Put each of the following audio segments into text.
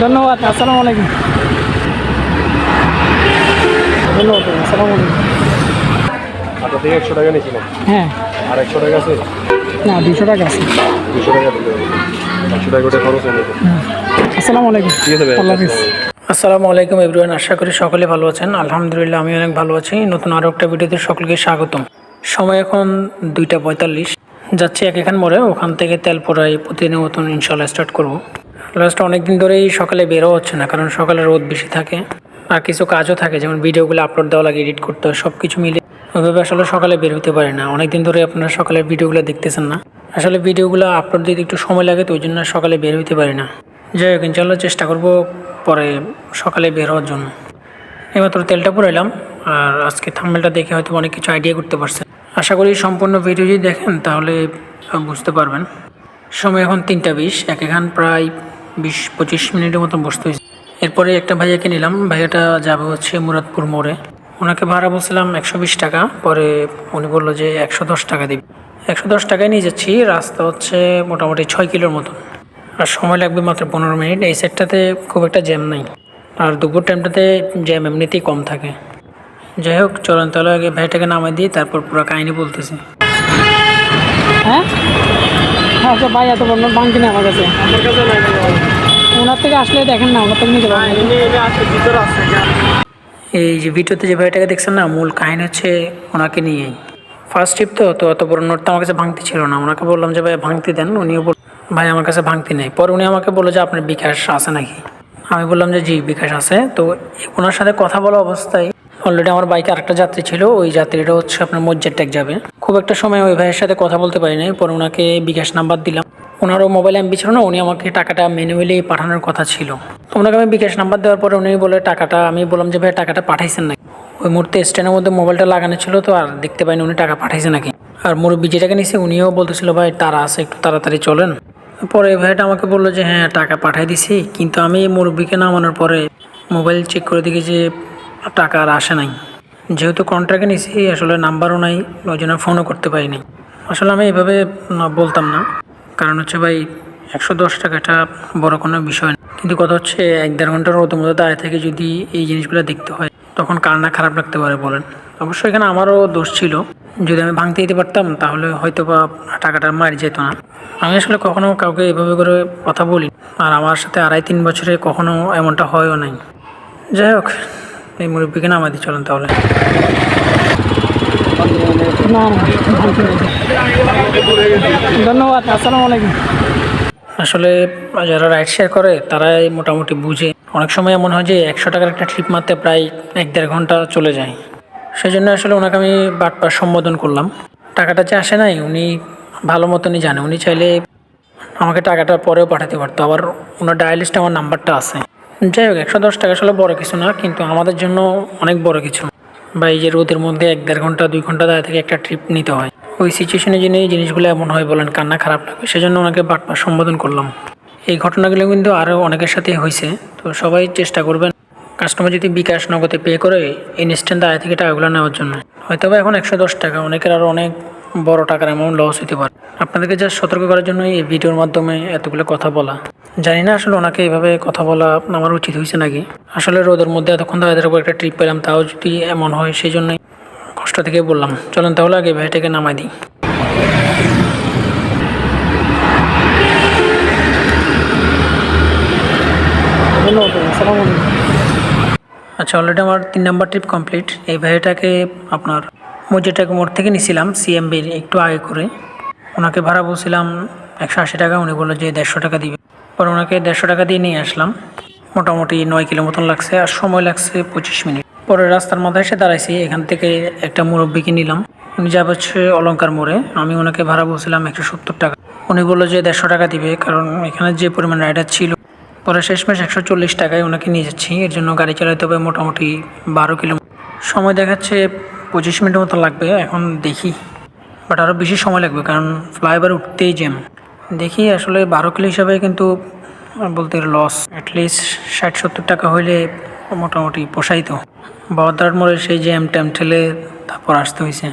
ধন্যবাদ। আসসালামু আলাইকুম। ধন্যবাদ। আসসালামু আলাইকুম। আপনার থেকে 100 টাকা নিয়েছিলাম। হ্যাঁ। আর 100 টাকা আছে? না, 200 টাকা আছে। 200 টাকা দিলে হবে। 100 টাকা করে খরচ হয়ে যাবে। আসসালামু আলাইকুম। ঠিক আছে ভাই, আল্লাহ হাফিজ। আসসালামু আলাইকুম এভরিওয়ান, আশা করি সকলে ভালো আছেন। আলহামদুলিল্লাহ আমি অনেক ভালো আছি। নতুন আরও একটা ভিডিওতে সকলকে স্বাগতম। সময় এখন 2:45, যাচ্ছি এখান মোড়ে। ওখান থেকে তেলপুরায় প্রতিদিনের মতন ইনশাল্লাহ স্টার্ট করব। লাস্ট অনেকদিন ধরেই সকালে বেরো হচ্ছে না, কারণ সকালে রোদ বেশি থাকে আর কিছু কাজও থাকে, যেমন ভিডিওগুলো আপলোড দেওয়া লাগে, এডিট করতে হয়, সব কিছু মিলে ওইভাবে আসলে সকালে বের হতে পারে না। অনেকদিন ধরে আপনারা সকালের ভিডিওগুলো দেখতেছেন না। আসলে ভিডিওগুলো আপলোড দিতে একটু সময় লাগে, তো ওই জন্য সকালে বের হতে পারি না। যাই হোক, ইনশাল্লাহ চেষ্টা করব পরে সকালে বের হওয়ার জন্য। এইমাত্র তেলটা পুরাইলাম, আর আজকে থাম্বনেলটা দেখে হয়তো অনেক কিছু আইডিয়া করতে পারছেন। আশা করি সম্পূর্ণ ভিডিও যদি দেখেন তাহলে বুঝতে পারবেন। সময় এখন 3:20, এখান প্রায় 20-25 মিনিটের মতন বসতে হয়েছে। এরপরে একটা ভাইয়াকে নিলাম। ভাইয়াটা যাবে হচ্ছে মুরাদপুর মোড়ে। ওনাকে ভাড়া বলছিলাম 120 টাকা, পরে উনি বললো যে 110 টাকা দিবে। 110 টাকায় নিয়ে যাচ্ছি। রাস্তা হচ্ছে মোটামুটি 6 কিলোর মতন, আর সময় লাগবে মাত্র 15 মিনিট। এই সাইডটাতে খুব একটা জ্যাম নাই, আর দুপুর টাইমটাতে জ্যাম এমনিতেই কম থাকে। যাই হোক, চলেন তাহলে আগে ভাইটাকে নামাই দিয়ে তারপর পুরো কাহিনী বলতেছি। হ্যাঁ, আচ্ছা ভাই, এত বন্ধ বাং কিনে আমার কাছে। ওনার থেকে আসলে দেখেন না, ওনার থেকে নিতে পারেন। এই যে ভিডিওতে যে ভাইটাকে দেখছেন না, মূল কাহিনী হচ্ছে ওনাকে নিয়েই। ফার্স্ট ট্রিপ তো অত বড় নোটটা আমার কাছে ভাঙতি ছিল না। ওনাকে বললাম যে ভাই ভাঙতি দেন, উনিও বল ভাই আমার কাছে ভাঙতি নেই। পরে উনি আমাকে বললো যে আপনার বিকাশ আছে নাকি। আমি বললাম যে জি বিকাশ আছে। তো ওনার সাথে কথা বলা অবস্থায় অলরেডি আমার বাইকে আরেকটা যাত্রী ছিল। ওই যাত্রীটা হচ্ছে আপনার মসজিদ ট্যাগ যাবে। খুব একটা সময় ওই ভাইয়ের সাথে কথা বলতে পারি নাই। পরে ওনাকে বিকাশ নাম্বার দিলাম। ওনারও মোবাইল এমবি ছিল না, উনি আমাকে টাকাটা ম্যানুয়ালি পাঠানোর কথা ছিল। তো ওনাকে আমি বিকাশ নাম্বার দেওয়ার পরে উনি বলে টাকাটা, আমি বললাম যে ভাই টাকাটা পাঠাইছেন নাকি। ওই মুহূর্তে স্ট্যান্ডের মধ্যে মোবাইলটা লাগানো ছিল, তো আর দেখতে পাইনি উনি টাকা পাঠাইছে নাকি। আর মুরব্বি যেটাকে নিছে উনিও বলতেছিল ভাই তারা আছে, একটু তাড়াতাড়ি চলেন। পরে ভাইটা আমাকে বললো যে হ্যাঁ টাকা পাঠাই দিছি, কিন্তু আমি মুরব্বিকে নামানোর পরে মোবাইল চেক করে দেখি যে টাকা আর আসে নাই। যেহেতু কন্ট্রাক্টে নিছি, আসলে নাম্বারও নাই, ওই জন্য ফোনও করতে পারিনি। আসলে আমি এভাবে বলতাম না, কারণ হচ্ছে ভাই 110 টাকাটা বড় কোনো বিষয় না। কিন্তু কথা হচ্ছে 1-1.5 ঘন্টার রোদের মধ্যে দাঁড়িয়ে থেকে যদি এই জিনিসগুলো দেখতে হয়, তখন কার না খারাপ লাগতে পারে বলেন। অবশ্যই এখানে আমারও দোষ ছিল। যদি আমি ভাঙতে দিতে পারতাম তাহলে হয়তো বা টাকাটা মার যেত না। আমি আসলে কখনো কাউকে এভাবে করে কথা বলি, আর আমার সাথে 2.5-3 বছরে কখনো এমনটা হয়ও নাই। যাই হোক, এই মুরব্বীকে নামা দিয়ে চলেন তাহলে। না না, ভাঙতি নেই। ধন্যবাদ। আসসালামু আলাইকুম। আসলে যারা রাইড শেয়ার করে তারাই মোটামুটি বুঝে। অনেক সময় এমন হয় যে 100 টাকার একটা ট্রিপ মারতে প্রায় 1-1.5 ঘন্টা চলে যায়। সেই জন্য আসলে ওনাকে আমি বাটপার সম্বোধন করলাম। টাকাটা যে আসে নাই উনি ভালো মতনই জানে। উনি চাইলে আমাকে টাকাটা পরেও পাঠাতে পারতো, আবার ওনার ডায়াল লিস্টে আমার নাম্বারটা আছে। যাই হোক, 110 টাকা আসলে বড় কিছু না, কিন্তু আমাদের জন্য অনেক বড় কিছু। বা এই যে রোদের মধ্যে 1-1.5 ঘন্টা 2 ঘন্টা দাঁড়িয়ে থেকে একটা ট্রিপ নিতে হয়, ওই সিচুয়েশনে যিনি এই জিনিসগুলো এমন হয় বলেন, কান্না খারাপ লাগবে। সেজন্য ওনাকে বাটপার সম্বোধন করলাম। এই ঘটনাগুলো কিন্তু আরও অনেকের সাথেই হয়েছে। তো সবাই চেষ্টা করবেন কাস্টমার যদি বিকাশ নগদে পে করে ইনস্ট্যান্ট দাঁড়িয়ে থেকে টাকাগুলো নেওয়ার জন্য। হয়তো বা এখন 110 টাকা, অনেকের আরও অনেক বড় টাকার অ্যামাউন্ট লস হতে পারে। আপনাদেরকে জাস্ট সতর্ক করার জন্য এই ভিডিওর মাধ্যমে এতগুলো কথা বলা। জানি না আসলে ওনাকে এভাবে কথা বলা আমার উচিত হয়েছে নাকি। আসলে রোদের মধ্যে এতক্ষণ দাঁড়িয়ে থাকার একটা ট্রিপ পেলাম, তাও যদি এমন হয় সেই জন্যই কষ্ট থেকে বললাম। চলেন তাহলে আগে ভাইটাকে নামাই দিই। ধন্যবাদ। আসসালামু আলাইকুম। আচ্ছা, অলরেডি আমার 3 নাম্বার ট্রিপ কমপ্লিট। এই ভাইটাকে আপনার মসজিদটাকে মোড় থেকে নিয়েছিলাম সিএমবির একটু আগে করে। ওনাকে ভাড়া বলছিলাম 180 টাকা, উনি বললো যে 150 টাকা দিবে। পরে ওনাকে 150 টাকা দিয়ে নিয়ে আসলাম। মোটামুটি 9 কিলো মতন লাগছে, আর সময় লাগছে 25 মিনিট। পরে রাস্তার মাথায় এসে দাঁড়াইছি। এখান থেকে একটা মুরব্বিকে নিলাম। উনি যাবে হচ্ছে অলঙ্কার মোড়ে। আমি ওনাকে ভাড়া বলছিলাম 170 টাকা। উনি বললো যে 150 টাকা দিবে, কারণ এখানে যে পরিমাণ রাইডার ছিল। পরে শেষমেশ 140 টাকায় ওনাকে নিয়ে যাচ্ছি। এর জন্য গাড়ি চালাতে হবে মোটামুটি 12 কিলো। সময় দেখাচ্ছে 25 মিনিটের মতো লাগবে। এখন দেখি, বাট আরও বেশি সময় লাগবে, কারণ ফ্লাইওভার উঠতেই জ্যাম। দেখি আসলে 12 কিলো হিসাবে কিন্তু বলতে লস। অ্যাটলিস্ট 60-70 টাকা হইলে মোটামুটি পোষাইতো। বহদ্দার মোড়ে সেই জ্যাম ট্যাম ঠেলে তারপর আসতে হয়েছে।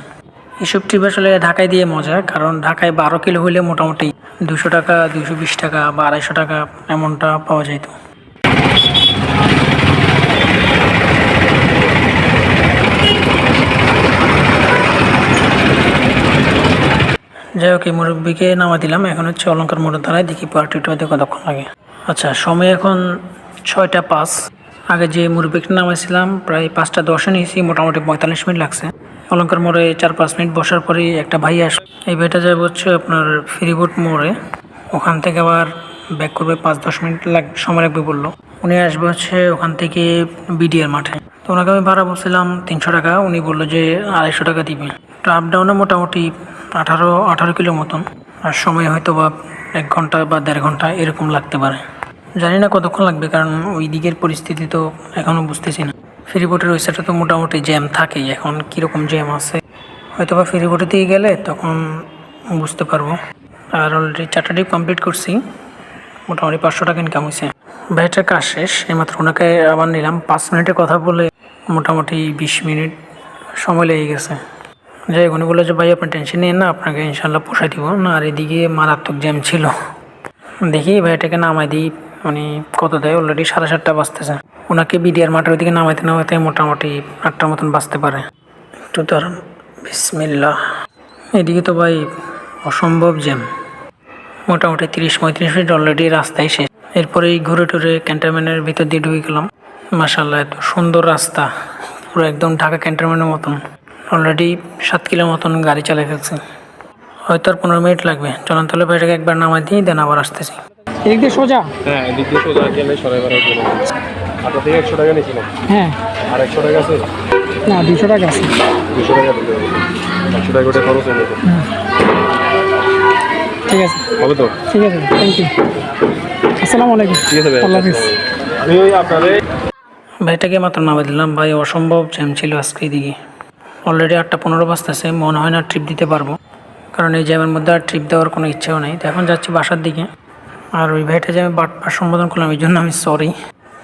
এসব ট্রিপ আসলে ঢাকায় দিয়ে মজা, কারণ ঢাকায় 12 কিলো হলে মোটামুটি 200 টাকা, 220 টাকা বা 250 টাকা এমনটা পাওয়া যেত। যাই হোক, এই মুরব্বীকে নামা দিলাম, এখন হচ্ছে অলঙ্কার মোড়ের দ্বারায়, দেখি পার্টিটা হয়তো কতক্ষণ লাগে। আচ্ছা, সময় এখন 6টা 5। আগে যে মুরব্বীকে নামাইছিলাম প্রায় 5টা 10-এ নিয়েছি, মোটামুটি 45 মিনিট লাগছে। অলঙ্কার মোড়ে 4-5 মিনিট বসার পরে একটা ভাই আস, এই ভাইটা যাবে হচ্ছে আপনার ফেরিবোট মোড়ে, ওখান থেকে আবার ব্যাক করবে 5-10 মিনিট সময় লাগবে বললো। উনি আসবে হচ্ছে ওখান থেকে বিডিআর মাঠে। তো ওনাকে আমি ভাড়া বলছিলাম 300 টাকা, উনি বললো যে 250 টাকা দিবে। তো আপ ডাউনে মোটামুটি 18 কিলো মতন, আর সময় হয়তো বা 1 ঘন্টা বা 1.5 ঘন্টা এরকম লাগতে পারে। জানি না কতক্ষণ লাগবে, কারণ ওই দিকের পরিস্থিতি তো এখনও বুঝতেছি না। ফেরিবোটের ওই সাইডে তো মোটামুটি জ্যাম থাকেই, এখন কীরকম জ্যাম আছে হয়তো বা ফেরিবোটের দিকে গেলে তখন বুঝতে পারবো। আর অলরেডি 4টা ট্রিপ কমপ্লিট করছি, মোটামুটি 500 টাকা ইনকাম হয়েছে। ভাইটার কাজ শেষ, এইমাত্র ওনাকে আবার নিলাম। 5 মিনিটের কথা বলে মোটামুটি 20 মিনিট সময় লেগে গেছে। যাই উনি বললো যে ভাই আপনি টেনশন নিয়ে না, আপনাকে ইনশাল্লাহ পোষাই দিব না। আর এদিকে মারাত্মক জ্যাম ছিল, দেখি ভাইটাকে নামাই দিই। উনি কত দেয়, অলরেডি 7:30 বাজতেছে। ওনাকে বিডিআর মাঠের ওইদিকে নামাইতে নামাইতে মোটামুটি 8টার মতন বাজতে পারে। একটু দাঁড়ান, বিসমিল্লাহ। এদিকে তো ভাই অসম্ভব জ্যাম, মোটামুটি 30-35 মিনিট অলরেডি রাস্তায় শেষ। এরপরেই ঘুরে টুরে ক্যান্টনমেন্টের ভিতর দিয়ে ঢুকে গেলাম। মাশাআল্লাহ, এত সুন্দর রাস্তা, পুরো একদম ঢাকা ক্যান্টনমেন্টের মতন। অলরেডি 7 কিলো মতন গাড়ি চালিয়ে ফেলছি, হয়তো আর 15 মিনিট লাগবে। চলুন তাহলে ভাইটাকে একবার নামাই দিই, দেন আবার আসতেছি। এদিক দিয়ে সোজা? হ্যাঁ, এদিক দিয়ে সোজা গেলে সরাই বাড়ার জন্য আটা থেকে 100 টাকা নিয়েছিলাম। হ্যাঁ। আর 100 টাকা আছে? না, 200 টাকা আছে। 200 টাকা দিলে হবে। 100 টাকা করে খরচ হয়ে যাবে। ঠিক আছে, হবে তো? ঠিক আছে, থ্যাংক ইউ। আসসালামু আলাইকুম। ঠিক আছে ভাই, আল্লাহ হাফিজ। আমি ওই আপনারে ভাইটাকে মাত্র নামাই দিলাম। ভাই অসম্ভব জ্যাম ছিল আজকে এদিকে। অলরেডি 8টা 15 বাজতেছে, মনে হয় না ট্রিপ দিতে পারবো, কারণ এই জ্যামের মধ্যে আর ট্রিপ দেওয়ার কোনো ইচ্ছেও নেই। তো এখন যাচ্ছি বাসার দিকে। আর ওই ভাইটা যে আমি বাটপার সম্বোধন করলাম, এই জন্য আমি সরি,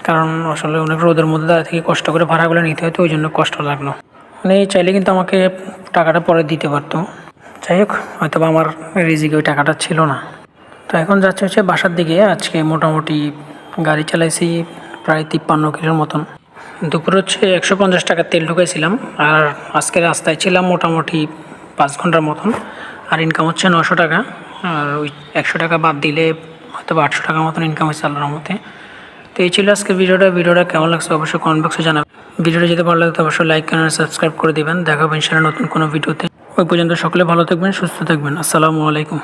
কারণ আসলে অনেক রোদের মধ্যে দাঁড়িয়ে থেকে কষ্ট করে ভাড়াগুলো নিতে হয়তো, ওই জন্য কষ্ট লাগলো। মানে চাইলে কিন্তু আমাকে টাকাটা পরে দিতে পারতো। যাই হোক, হয়তো বা আমার রিজিকে ওই টাকাটা ছিল না। তো এখন যাচ্ছে হচ্ছে বাসার দিকে। আজকে মোটামুটি গাড়ি চালাইছি প্রায় 53 কিলোর মতন। দুপুর হচ্ছে 150 টাকা তেল ঢুকাইছিলাম, আর আজকে রাস্তায় ছিলাম মোটামুটি 5 ঘন্টার মতন। আর ইনকাম হচ্ছে 900 টাকা, আর ওই 100 টাকা বাদ দিলে হয়তো 800 টাকার মতন ইনকাম হয়েছে আল্লাহর মতে। তো এই ছিল আজকে ভিডিওটা কেমন লাগছে অবশ্যই কমেন্ট বক্সে জানাবেন। ভিডিওটা যদি ভালো লাগে তো অবশ্যই লাইক করেন, সাবস্ক্রাইব করে দিবেন। দেখা হবে ইনশাআল্লাহ নতুন কোনো ভিডিওতে। ওই পর্যন্ত সকলে ভালো থাকবেন, সুস্থ থাকবেন। আসসালামু আলাইকুম।